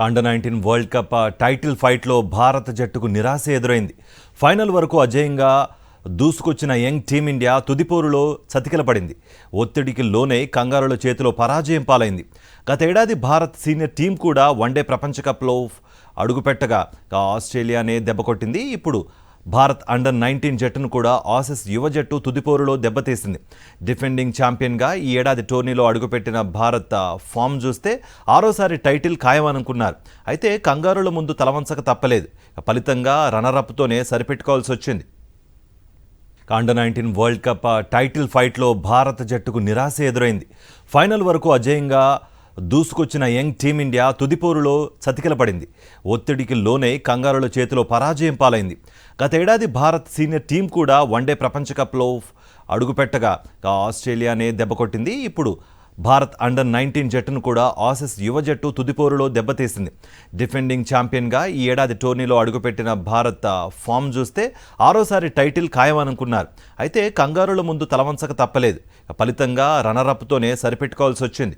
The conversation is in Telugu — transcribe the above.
అండర్-19 వరల్డ్ కప్ టైటిల్ ఫైట్లో భారత జట్టుకు నిరాశ ఎదురైంది. ఫైనల్ వరకు అజేయంగా దూసుకొచ్చిన యంగ్ టీమిండియా తుదిపోరులో చతికిలపడింది. ఒత్తిడికి లోనై కంగారుల చేతిలో పరాజయం పాలైంది. గతేడాది భారత్ సీనియర్ టీం కూడా వన్డే ప్రపంచ కప్లో అడుగుపెట్టగా ఆస్ట్రేలియానే దెబ్బకొట్టింది. ఇప్పుడు భారత్ అండర్-19 జట్టును కూడా ఆసీస్ యువ జట్టు తుదిపోరులో దెబ్బతీసింది. డిఫెండింగ్ ఛాంపియన్గా ఈ ఏడాది టోర్నీలో అడుగుపెట్టిన భారత్ ఫామ్ చూస్తే ఆరోసారి టైటిల్ ఖాయమనుకున్నారు. అయితే కంగారుల ముందు తలవంచక తప్పలేదు. ఫలితంగా రన్నరప్తోనే సరిపెట్టుకోవాల్సి వచ్చింది. అండర్-19 వరల్డ్ కప్ టైటిల్ ఫైట్లో భారత జట్టుకు నిరాశ ఎదురైంది. ఫైనల్ వరకు అజేయంగా దూసుకొచ్చిన యంగ్ టీమిండియా తుదిపోరులో చతికిలపడింది. ఒత్తిడికి లోనై కంగారుల చేతిలో పరాజయం పాలైంది. గతేడాది భారత్ సీనియర్ టీం కూడా వన్డే ప్రపంచ కప్లో అడుగుపెట్టగా ఆస్ట్రేలియానే దెబ్బకొట్టింది. ఇప్పుడు భారత్ అండర్-19 జట్టును కూడా ఆసీస్ యువ జట్టు తుదిపోరులో దెబ్బతీసింది. డిఫెండింగ్ ఛాంపియన్గా ఈ ఏడాది టోర్నీలో అడుగుపెట్టిన భారత్ ఫామ్ చూస్తే ఆరోసారి టైటిల్ ఖాయమనుకున్నారు. అయితే కంగారుల ముందు తలవంచక తప్పలేదు. ఫలితంగా రన్నరప్తోనే సరిపెట్టుకోవాల్సి వచ్చింది.